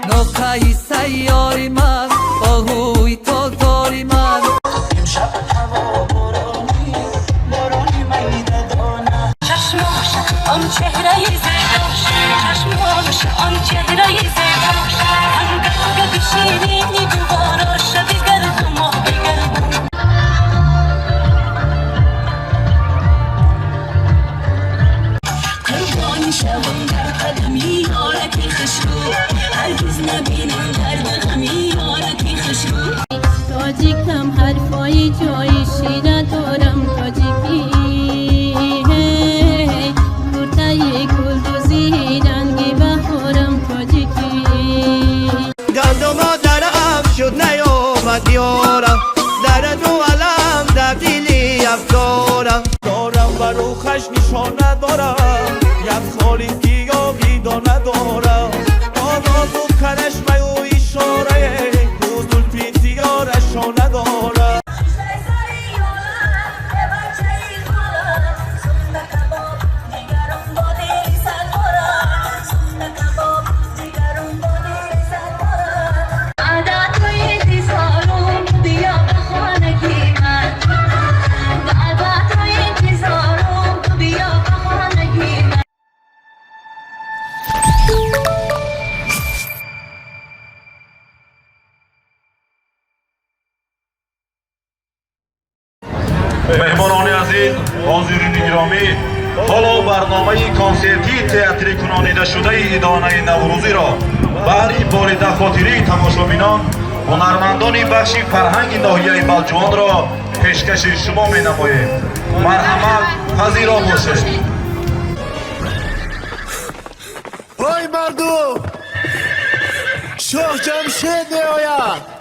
نقطه‌ای سیاری من آهوی تو داری من امشب هوا بارانی بارانی میدادانه چشماش آن چهره زیباش چشماش آن چهره زیباش انگار بشینی دوباره شب گرد و ماه بگردم قربانی شوم در قدمی یارتی خوشرو هرگز نبینم درد غمی یارتی خوشرو تاجیکم حرفای جای شیره دارم تاجیکی گرده گلدوزی رنگی بهارم تاجیکی گندم درم شد نیامد یارم در دو علم تبدیلی افکارم دارم و روخش نشان ندارم یک خالی گیاهی ندارم آواز و کرشمه و اشاره روز الفیتیارش ندارم مهمانان عزیز، حاضرین گرامی، حالا برنامه کنسرتی تئاتری کنانیده شده ادانه نوروزی را برای بار دفاتری تماشابینان هنرمندان بخش فرهنگ ناحیه بلجوان را پیشکش شما می نماییم. مرحمت پذیرا باشید. های مردم، شاه جمشید می آید.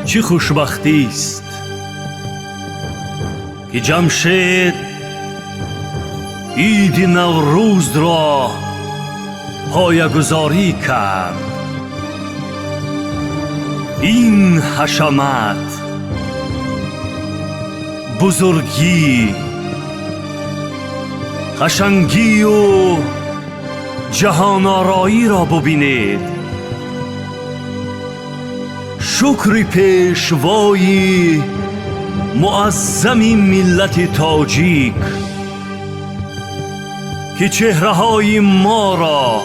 چه خوشبختی است که جمشید عید نوروز را پایه‌گذاری کرد. این حشمت، بزرگی، قشنگی و جهان آرایی را ببینید. شکر پیشوای معظمی ملت تاجیک که چهره‌های ما را،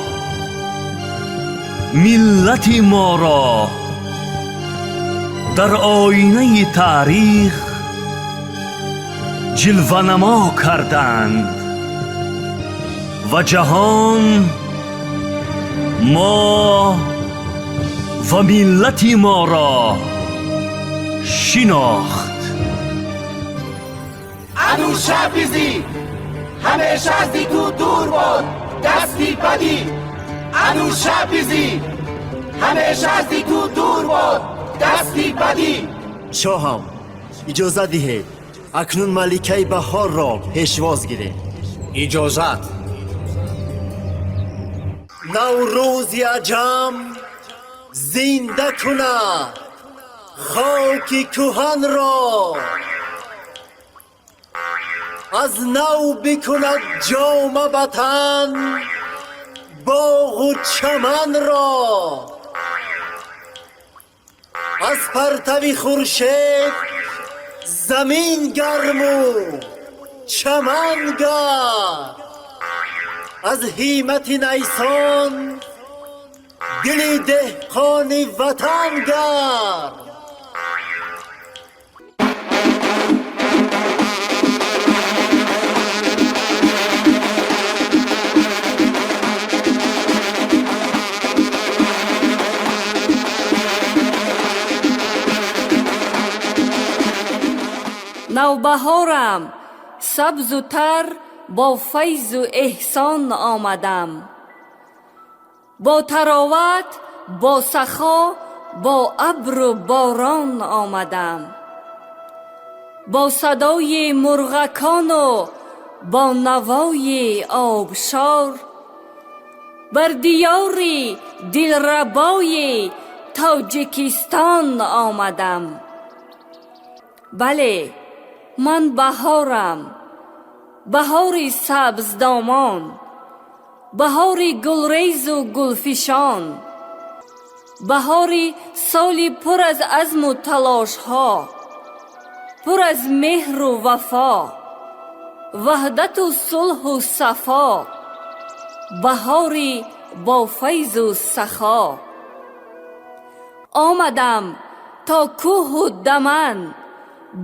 ملت ما را در آینه تاریخ جلوه نما کردند و جهان ما و ملت ما را شناخت. انوشه بیزی همیشه از دی تو دور بود دستی بدی. انوشه بیزی همیشه از دی تو دور بود دستی بدی. شاهم اجازه دهید اکنون ملکه بهار را پیشواز گیرید. اجازت. نوروز عجم زنده کند خاک کهن را، از نو بکند جام وطن باغ و چمن را. از پرتو خورشید زمین گرم و چمن گرم، از هیمت نیسان دل دهقان وطن گرم. نوبهارم سبز و تر با فیض و احسان آمدم، با تراوت، با سخا، با ابر و باران آمدم. با صدای مرغکان و با نوای آبشار بر دیاری دلربای تاجیکستان آمدم. بله، من بهارم، بهاری سبز دامان، بهاری گلریز و گلفشان، بهاری سالی پر از عزم و تلاش ها، پر از مهر و وفا، وحدت و صلح و صفا، بهاری با فیض و سخا. آمدم تا کوه و دمن،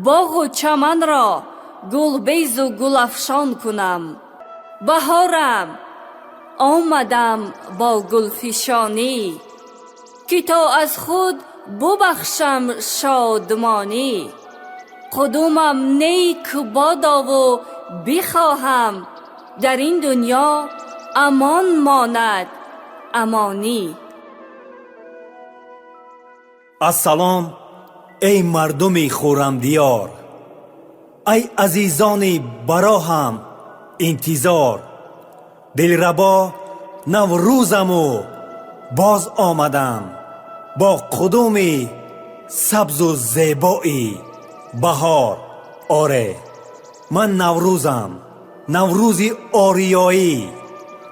باغ و چمن را گلبیز و گلافشان کنم. بهارم، آمدم با گلفشانی که تا از خود ببخشم شادمانی. قدومم نیک بادا و بخواهم در این دنیا امان ماند امانی. السلام ای مردم خورم دیار، ای عزیزان براهم انتظار. دلربا نوروزم و باز آمدم با قدوم سبز و زیبایی بهار. آره، من نوروزم، نوروز آریایی،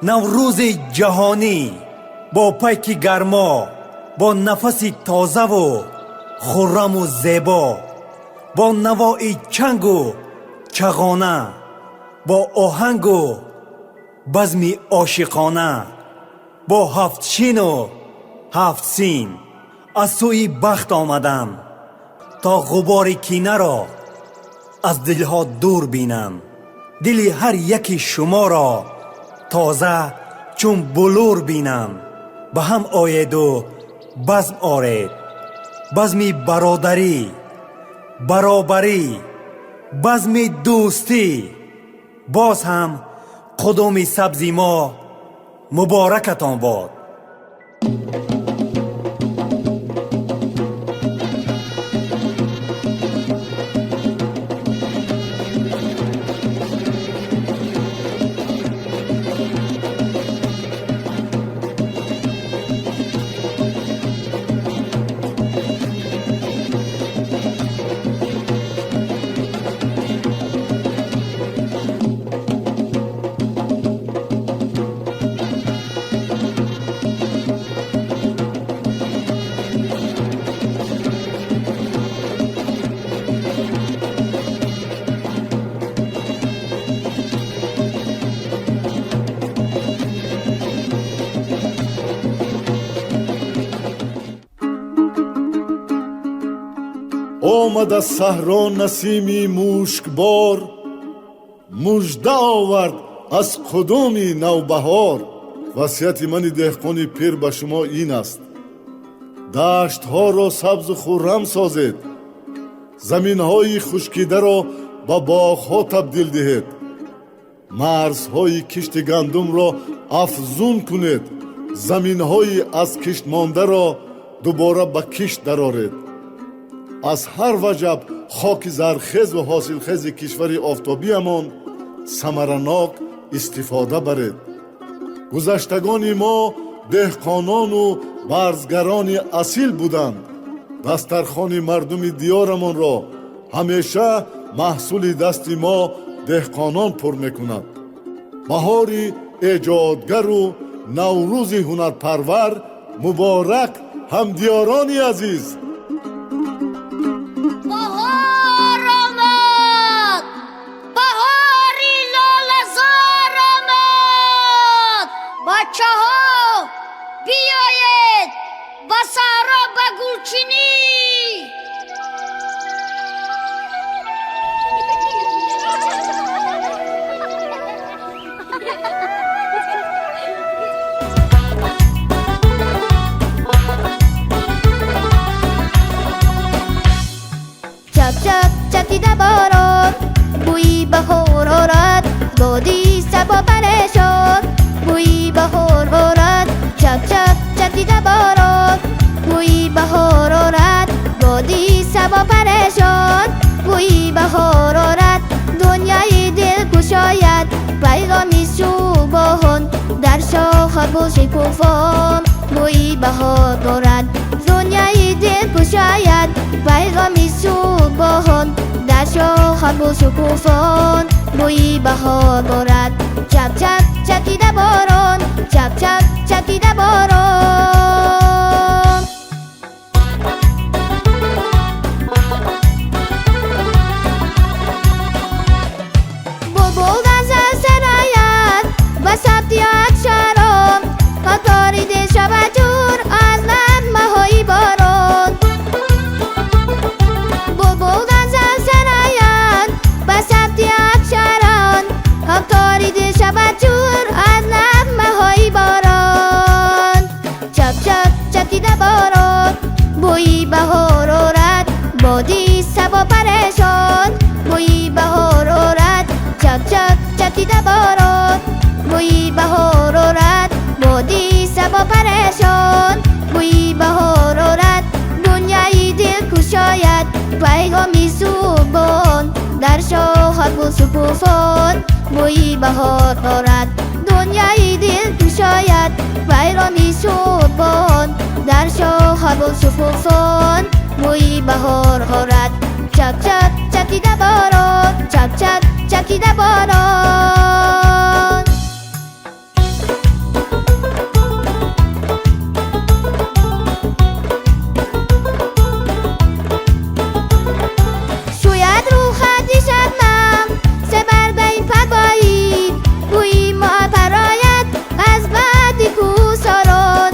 نوروز جهانی، با پیک گرما، با نفس تازه و خرم و زیبا، با نوای چنگ و چغانه، با آهنگ و بزم عاشقانه، با هفت شین و هفت سین از سوی بخت آمدم تا غبار کینه را از دلها دور بینم. دل هر یکی شما را تازه چون بلور بینم. به هم آید و بزم آرید، بزم برادری، برابری، بزم دوستی. باز هم قدوم سبزی ما مبارکتان باد. آمد از صحرا نسیمی مشکبار، مژده آورد از قدوم نوبهار. وصیت من دهقان پیر به شما این است: دشت ها را سبز و خرم سازید، زمین های خشکیده را به باغ ها تبدیل دهید، مرزهای کشت گندم را افزون کنید، زمین های از کشت مانده را دوباره به کشت درآرید. از هر وجب خاک زرخیز و حاصلخیز کشور آفتابی امان ثمرناک استفاده برید. گذشتگان ما دهقانان و برزگران اصیل بودند. دسترخوان مردم دیارمان را همیشه محصول دست ما دهقانان پر میکند. بهار ایجادگر و نوروز هنرپرور مبارک همدیاران عزیز. بهار آمد، بهاری لاله‌زار آمد. بچه ها بیایید به صحرا به گلچینی. چکیده باران بوی بهار آرد، بادی صبا پریشان بوی بهار آرد. چک چک چکیده باران بوی بهار آرد، بادی صبا پریشان بوی بوی بهار آرد دنیای دل گشاید پیغامی صبحان در شاخ گل شکوفان بوی بهار دارد دنیای دل گشاید پیغامی صبحان در شاخ گل شکوفان بوی بهار دارد چپ چپ چکیده باران چپ چپ چکیده باران بلبل غزل سراید و ثبت اکشران تا تاریده شود جور از نغمه های باران بلبل غزل سراید و ثبت اکشران تا تاریده شود جور از نغمه های باران چپ چپ چکیده باران بوی بهار آرد بادی صبا پریشان بوی بهار آرد چپ چپ چکیده باران بوی بهار آرد بادی صبا پریشان بوی بهار آرد دنیای دل کشاید پیغامی صبحان در شاخ گل شکوفان بوی بهار آرد دنیای دل کشاید پیغامی صبحان در شاخ گل شکوفان بوی بهار آرد چپ چپ چکیده باران چپ چپ چکیده باران شوید رو خطی شبنم سبرده پگایی بوی ما پراید از بعد کوساران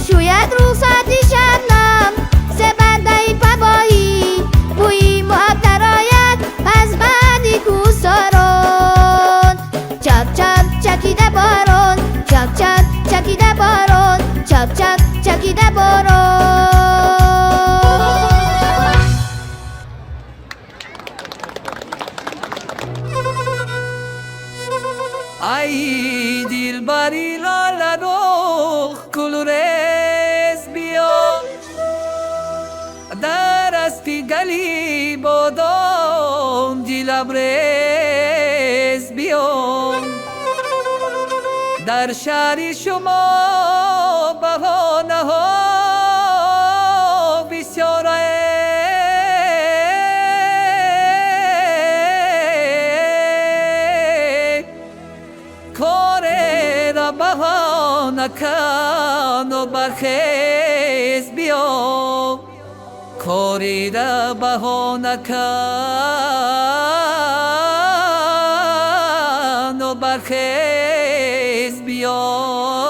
شوید رو خطی شبنم سبرده پگایی بوی ما پراید از بعد کوساران چپ چپ چکیده باران چپ چپ چکیده باران چپ چپ چکیده باران ای دلبری لاله رخ کلورز بیا در استی گلی بادام لبریز بیا در شهر شما بهانه ها بسیاره کاره را بهانه کن و برخیز بیا کاری را بهانه کن و برخیز بیا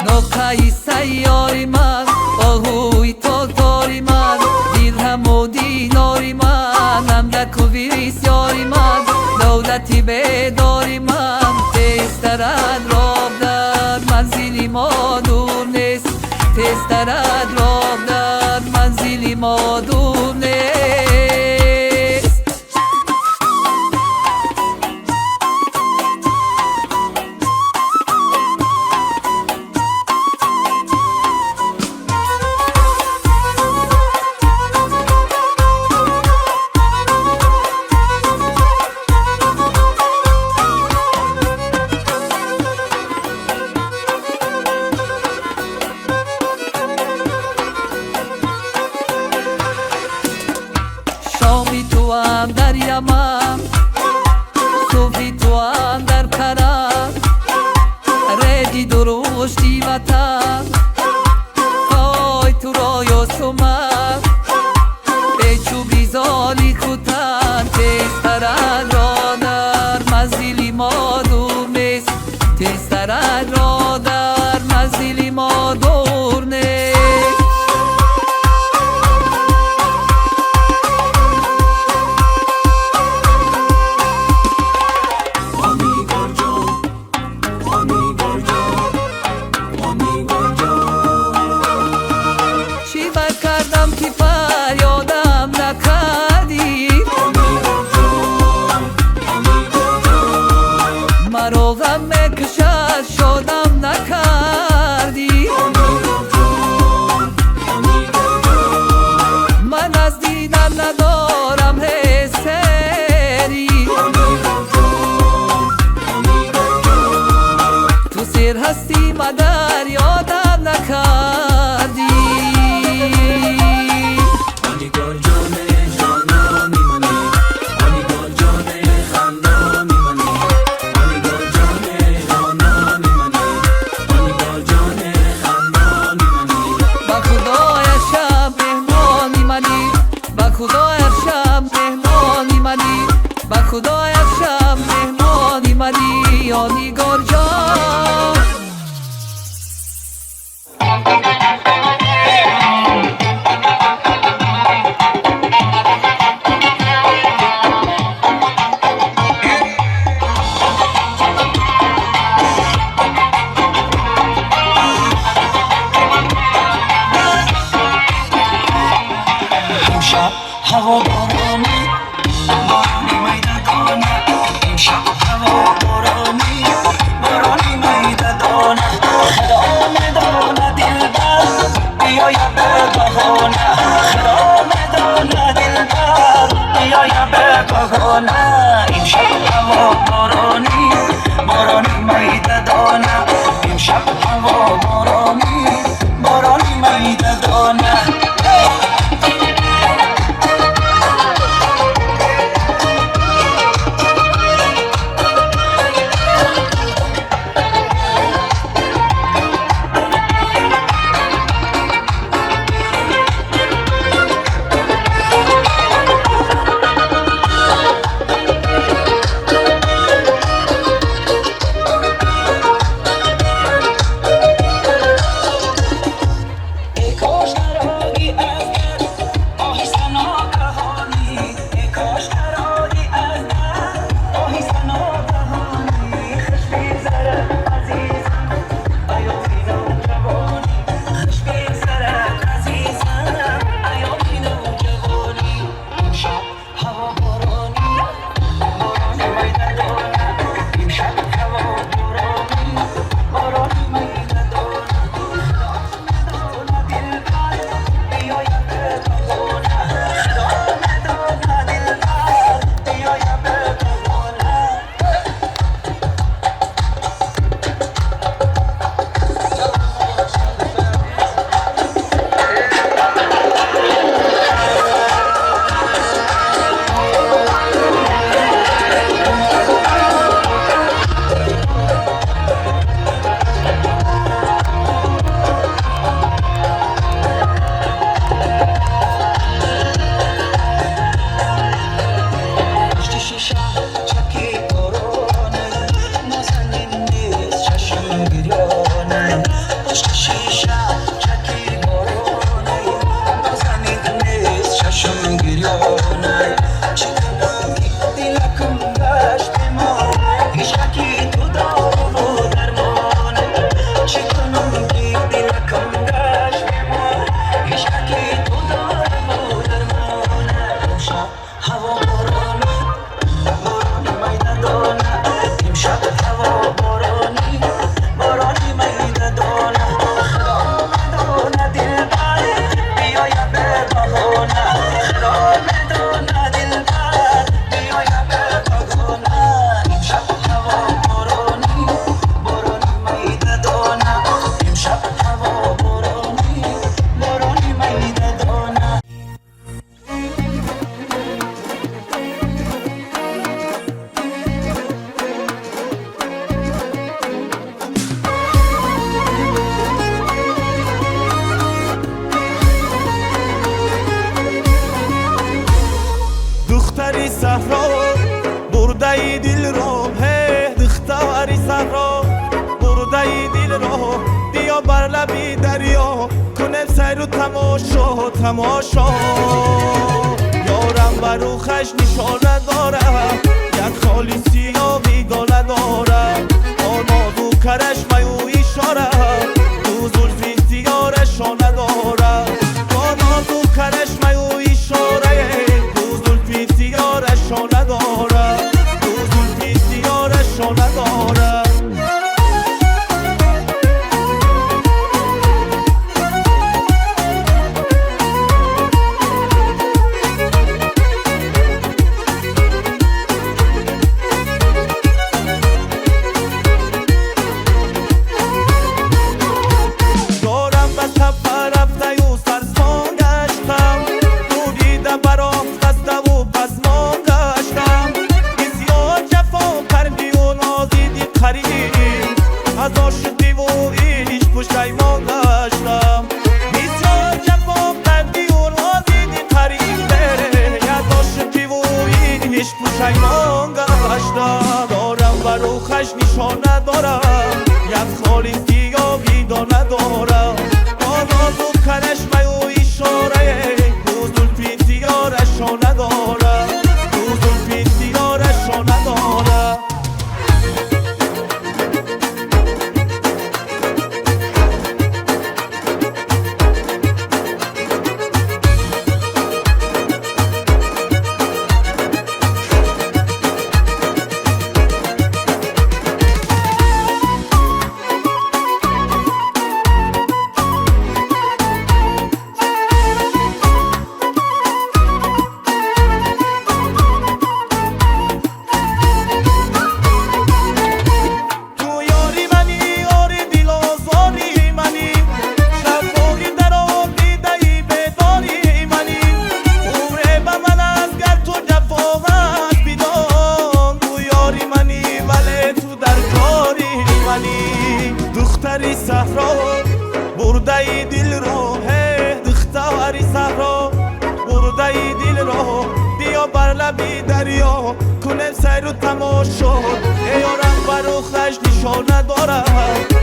نقطه سیاری من آهوی تو داری من دیرهم و دیناری من نمدک و ویسیاری من دولتی بداری من تسترد راب در منزلی ما دور نیست تسترد راب در منزلی ما دور نیست شامی تو هم در یمن صوفی تو هم در کرم ریدی درشتی وطن پای تو را یا سومن بیچو بیزالی کتن تیسترد را در منزلی ما دور نیست تیسترد را در منزلی ما دور نیست Amigo مگر یادم نکردی آنیگار جان جانا میمانی آنیگار جان خندا میمانی آنیگار جان جانا میمانی آنیگار جان خندا میمانی با خدای شب مهمانی منی با خدای شب مهمانی منی با خدای شب مهمانی منی آنیگار جان امشب هوا بارانی بارانی میده دانه امشب هوا بارانی بارانی میده دانه خدا میدانه دلبر بیاید به بهانه خدا میدانه دلبر بیاید به بهانه امشب هوا بارانی بارانی میده دانه امشب هوا بارانی بارانی میده دانه دختری صحرا برده دل را دختری صحرا برده دل را بیا بر لبی دریا کنه سیر و تماشا تماشا یارم بر روخش نشانه داره یک خالی سیاه بیگانه داره آناز و کرش میو اشاره دو زلفی سیارشانه داره آناز و کرش میو اشاره سیارشانه داره دو زلفی سیارشانه داره برده دل رو دختری صحرا برده دل رو بیا بر لبی دریا کنم سیر و تماشا یارم بر اخرش نشانه داره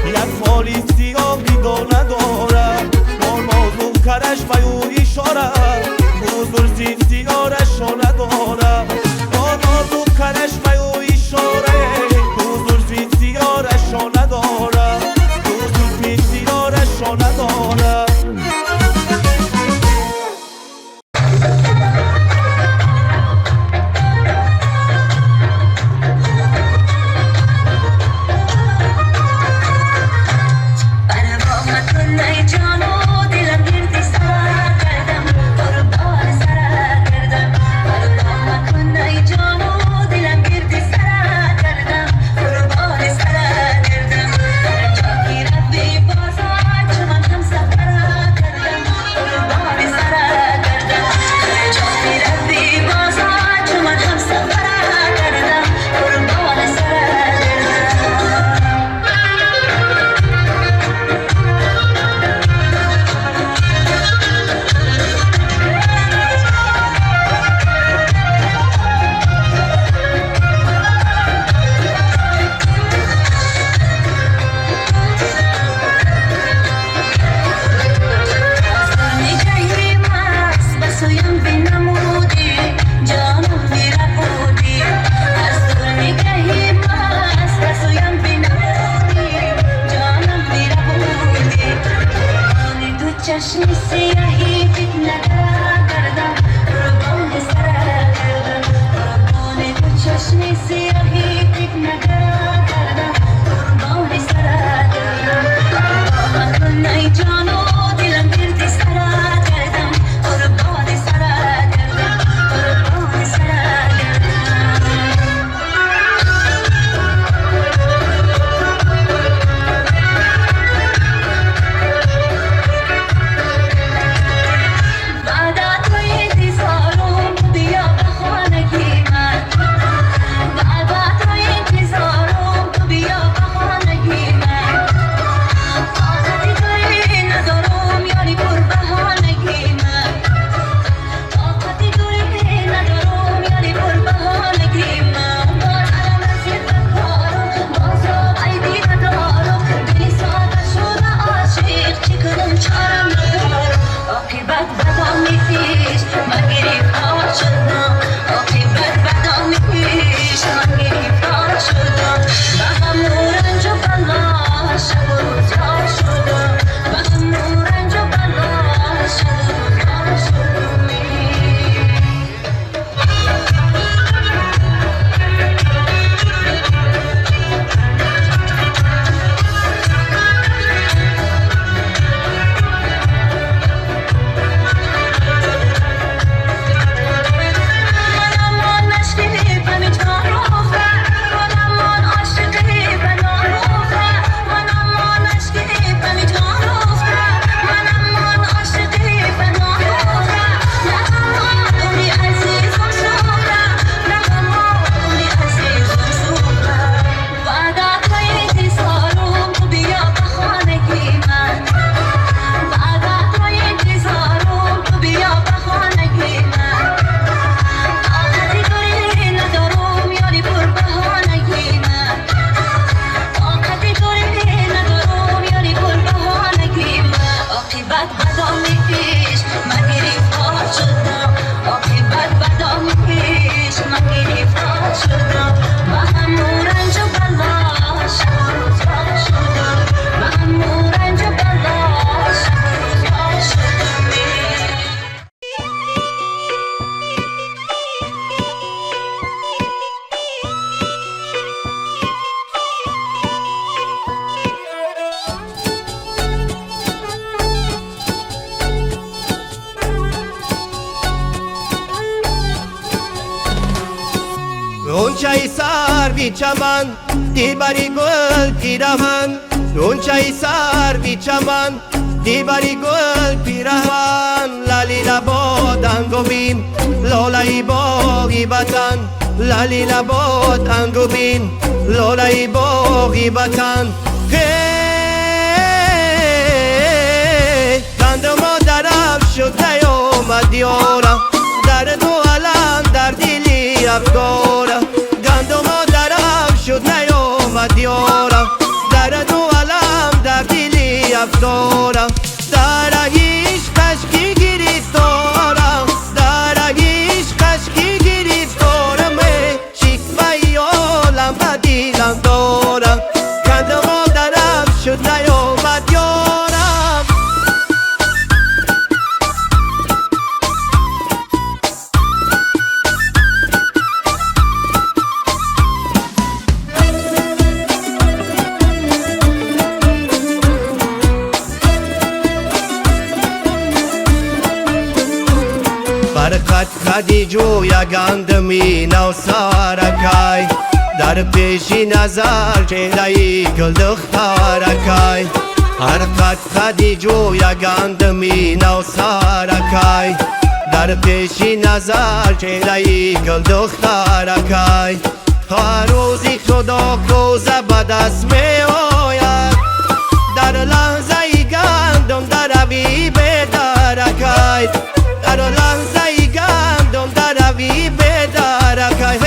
یک فالی سیاه بیگانه داره با نازو کرش بیو اشاره بزرگ سیاه رشانه داره با نازو کرش بیو اشاره بزرگ سیاه رشانه داره بزرگ سیاه رشانه داره غنچه سروی چمن دیبری گل پیرهن غنچه سروی چمن دیبری گل پیرهن لالی لباد انگو بین لالای باغی وطن لالی لباد انگو بین لالای باغی وطن افکارم گندم درم شد نیامد یارم در دو علم در دلی افکارم در هیچ کشکی گریفتارم در هیچ کشکی گریفتارم شکوه عالم به دیلم دارم گندم درم شد نیامد یارم برقد خدی جوی گندمی نو سارکای در پیشی نظر چهرهی گل دخترکای هر قد خدی جوی گندمی نو سارکای در پیشی نظر چهرهی گل دخترکای هر روزی خدا کوزه به دست می آید در لحظه گندم در روی بدرکای در لحظه گندم در روی بدرکای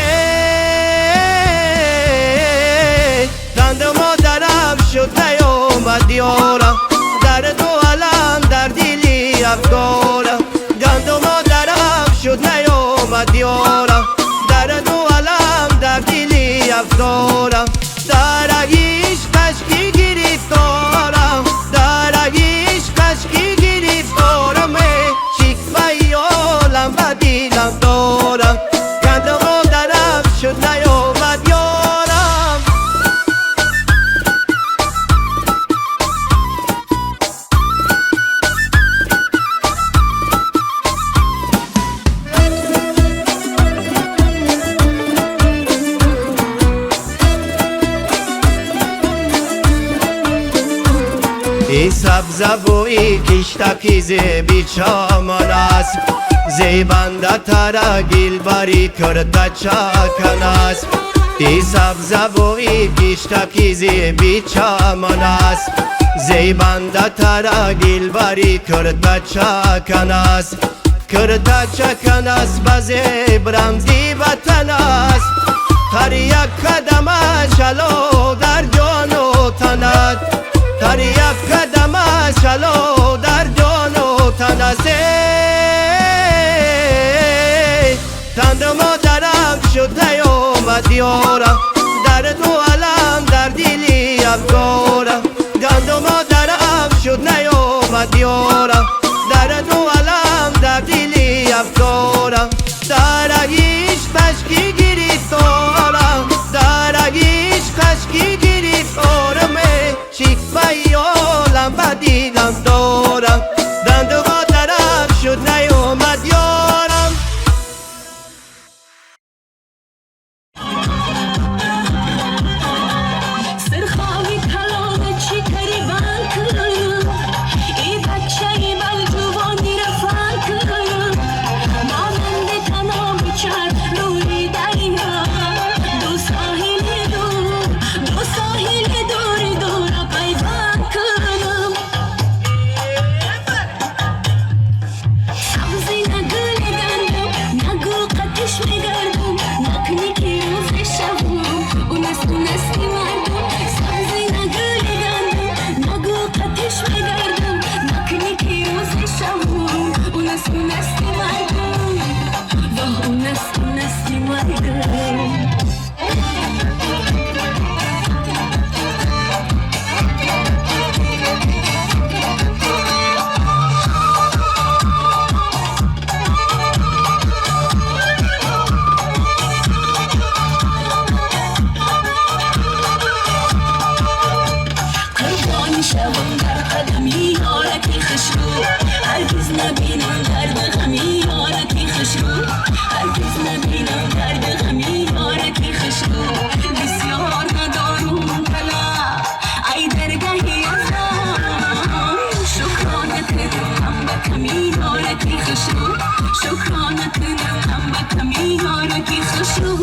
گندم درم شد نیامد یارم در دو علم در دلی افکارم گندم درم شد نیامد یارم در دو علم در دلی افکارم در هیچ کشکی گریفتارم در هیچ کشکی گریفتارم شکوه عالم به دیلم دارم گندم درم شد نیامد یارم ای سبزه و ای کشتکی زیبی چامان است زیبنده تر گیل بری کرده چاکن است ای سبزه و ای کشتکی زیبی چامان است زیبنده تر گیل بری کرده چاکن است کرده چاکن است به زیبرم زیبتن است هر یک قدمش علو در جان و تنت هر یک قدمش علو در جان و تن است گندم درم شد نیامد یارم در دو علم در دلی افکارم گندم درم شد نیامد یارم در دو علم در دلی افکارم در هیچ کشکی گریفتارم در هیچ کشکی گریفتارم شکوه عالم به دیلم دارم گندم درم شد نیامد یارم سرخاوی کلانه چی قریبان کنم ای بچه ای بل جوانی رفان کنم مانند تمام چرد روی دریا دو ساحل دور دور پیدا کنم سبزی نگل گندم نگو قطش میگردم نکنی که روز شبم اونستی مردم سبزی نگل گندم نگو قطش میگردم نکنی که روز شبم اونستی مردم واه اونستی مردم قربان شوم در قدمی یارکی خوشرو هرگز نبینم درد غمی یارکی خوشرو هرگز نبینم درد غمی یارکی خوشرو بسیار ندارم طلب ای درگاهی ازم شکرانه کنم به کمی یارکی خوشرو شکرانه کنم به کمی یارکی خوشرو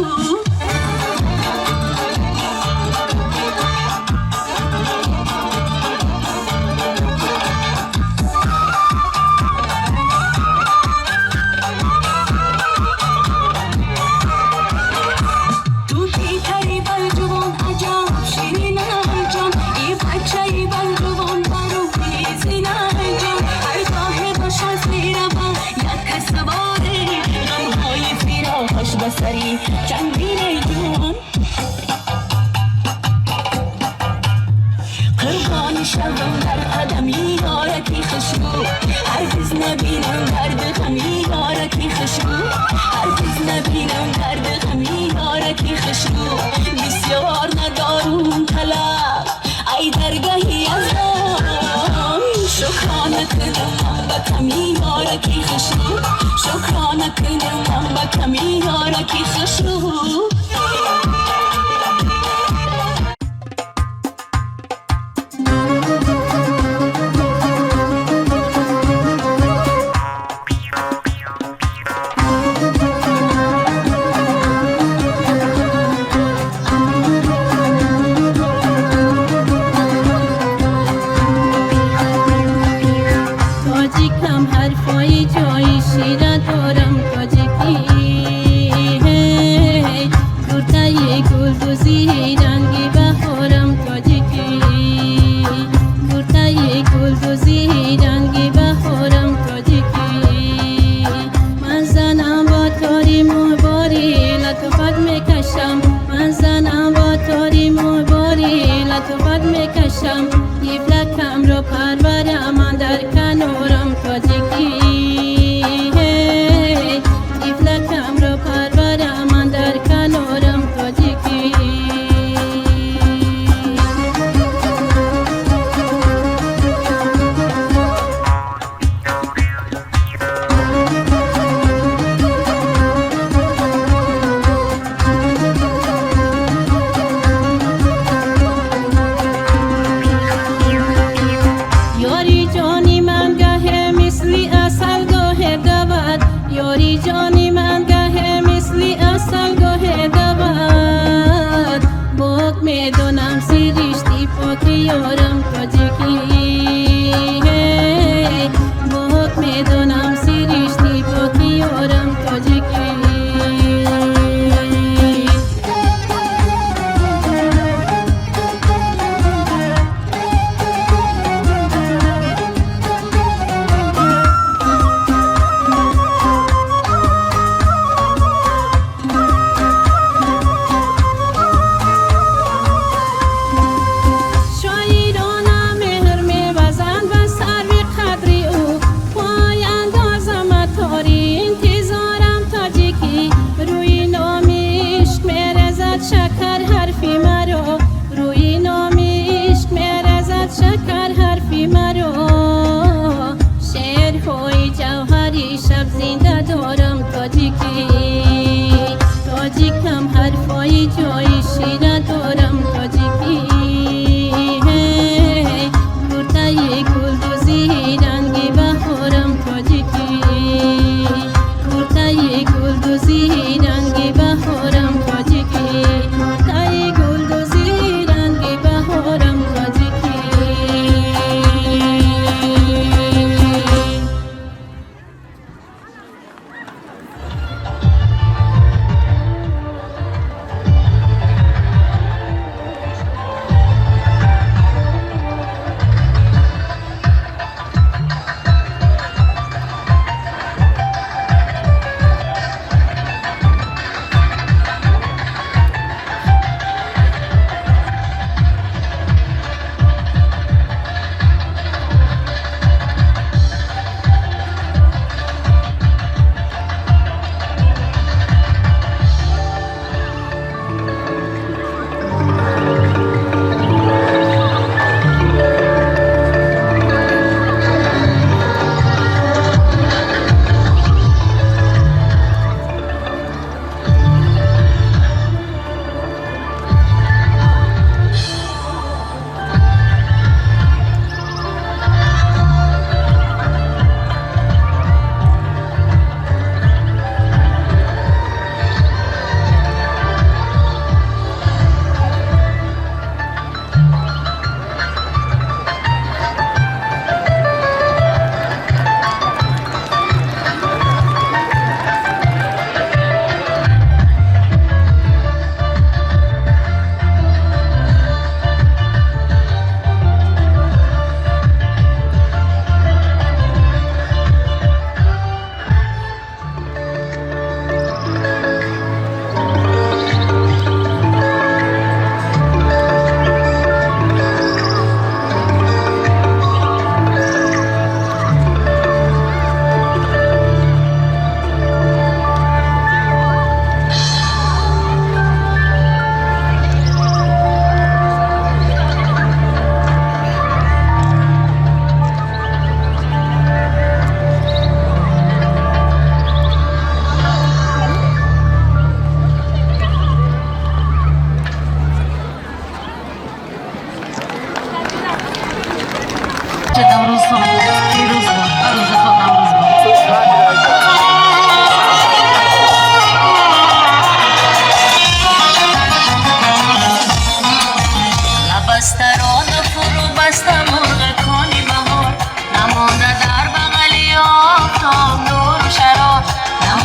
کی خشو شکرانه کنم من با کمی یارا کی خشو تاجیکم حرفای جای شیره دارم تاجیکی گرده گلدوزی رنگی بهارم تاجیکی گرده گلدوزی رنگی بهارم تاجیکی من زنم با تاری موباری لطفت میکشم من زنم با تاری موباری لطفت میکشم دیفلکم رو پرورم من در کنارم تاجیکی دیفلکم رو پرورم من در کنارم تاجیکی یاری جانی من گه مثلی اصل گه دود یاری جانی من گه مثلی اصل گه دود باک میدونم سیریشتی پاک یارم تاجیکی باک میدونم سیریشتی پاک یارم تاجیکی شاعرانه مهر می‌وزند و سروی قدری او پای اندازم تاری انتظارم تاجیکی روی نام عشق می‌رزد شکر حرفی مرا روی نام عشق می‌رزد شکر حرفی مرا شعرهای جوهری شب زنده دارم تاجیکی تاجیکم حرفای جای شیره دارم تاجیکی گرده گلدوزی رنگی بهارم تاجیکی گرده گلدوزی رنگی بهارم تاجیکی گرده گلدوزی رنگی بهارم تاجیکی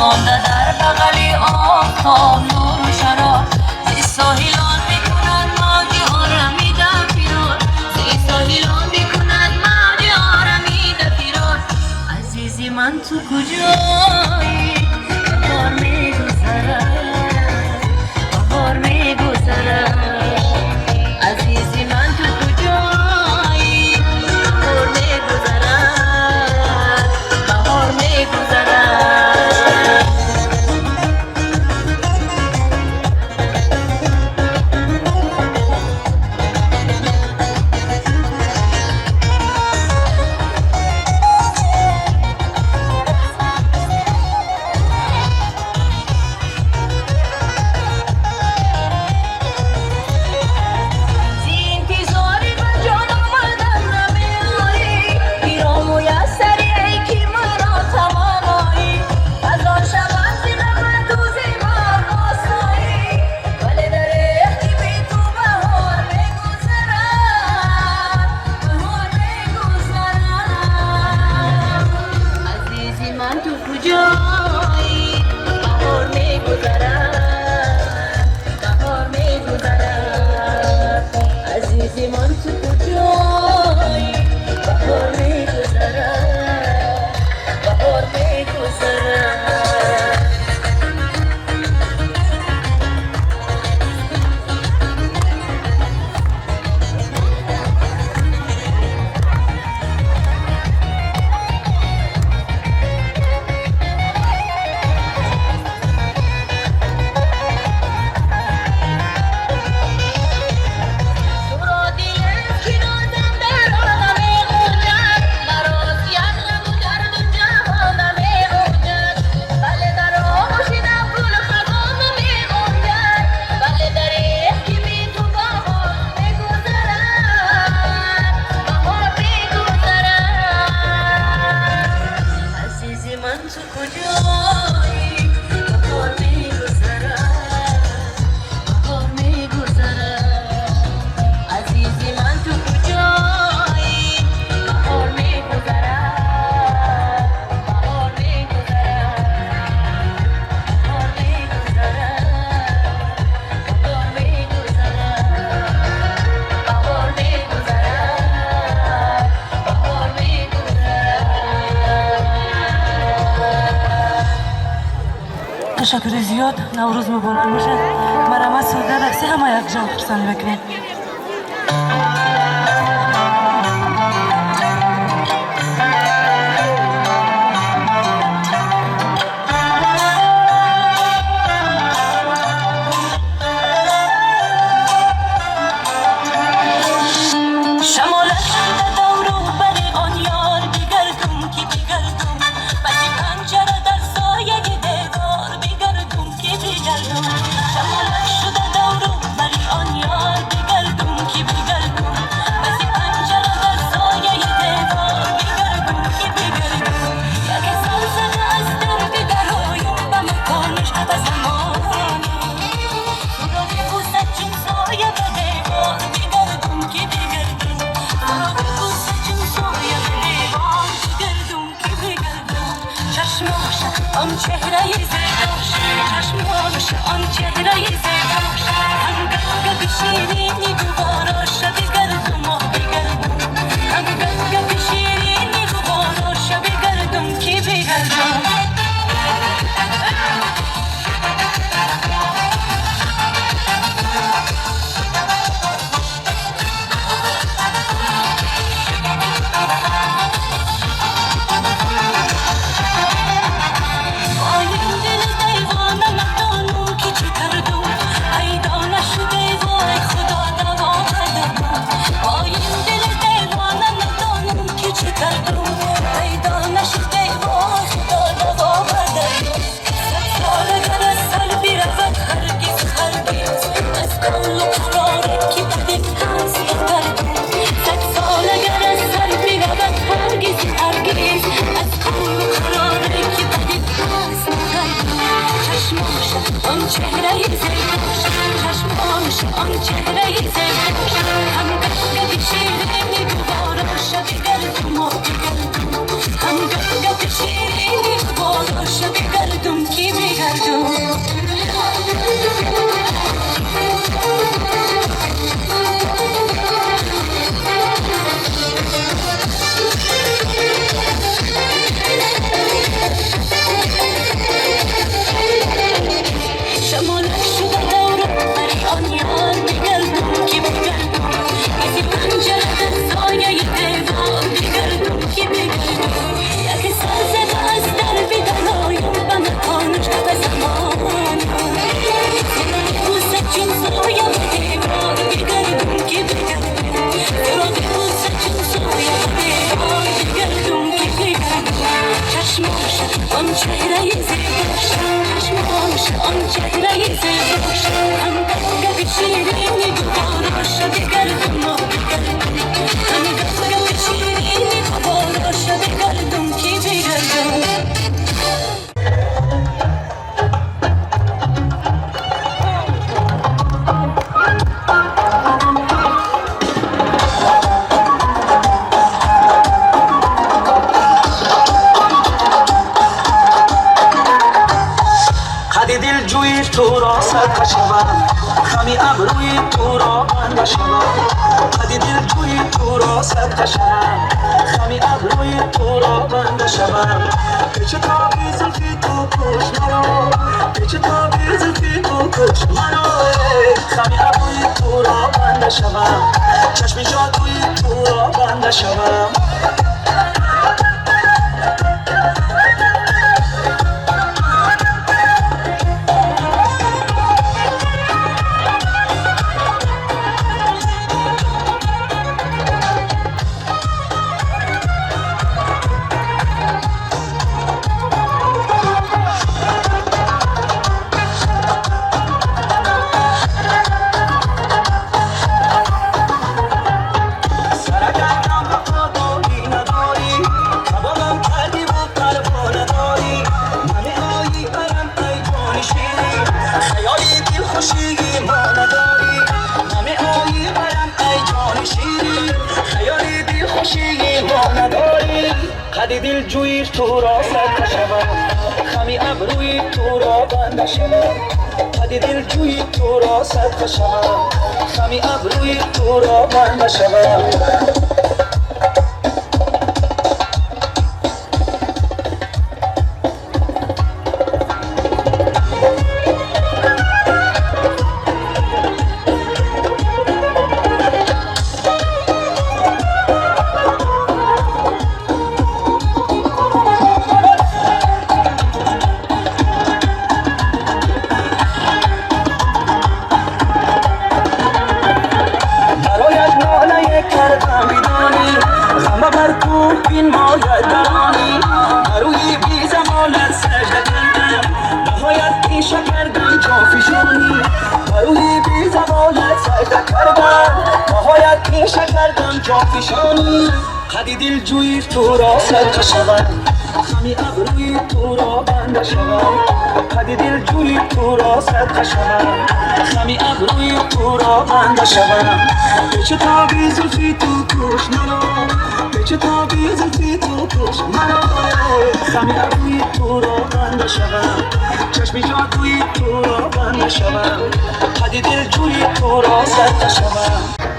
مانده در بغل آفتاب نور و شرار زی ساحلان میکند موج آرمیده فرار زی ساحلان میکند موج آرمیده فرار عزیزی من تو کجایی بهار میگذرد بهار میگذرد عزیزی من تو کجایی بهار میگذرد بهار میگذرد تشکر زیاد. نوروز مبارک باشه. مرا سوده دستی همه یک جا خرسانی بکنید. آن چهره زیباش چشماش آن چهره زیباش همگاه شیرینی دوباره شب گردم و بگردم همگاه شیرینی دوباره شب گردم کی بگردم چشماش آن چهره زیباش چشماش آن چهره زیباش هم گفت شیرینی دوباراش بگردم و بگردم هم گفت شیرینی دوباراش بگردم کی بگردم دل جوی تو را سرکش شوم خمی ابروی تو را بنده شوم قد دل جوی تو را سرکش شوم خمی ابروی تو را بنده شوم پیچ تابی زلفی تو کش مرا پیچ تابی زلفی تو کش مرا خمی ابروی تو را بنده شوم چشم جادوی تو را بنده شوم دل جوی تو را سرکش شوم خمی ابروی تو را بنده شوم قد دل جوی تو را سرکش شوم خمی ابروی تو را بنده شوم قد دل جوی تو را سرکش شوم خمی ابروی تو را بنده شوم قد دل جوی تو را سرکش شوم خمی ابروی تو را بنده شوم پیچ تابی زلفی تو کش مرا پیچ تابی زلفی تو کش مرا خمی ابروی تو را بنده شوم چشم جادوی تو را بنده شوم قد دل جوی تو را سرکش شوم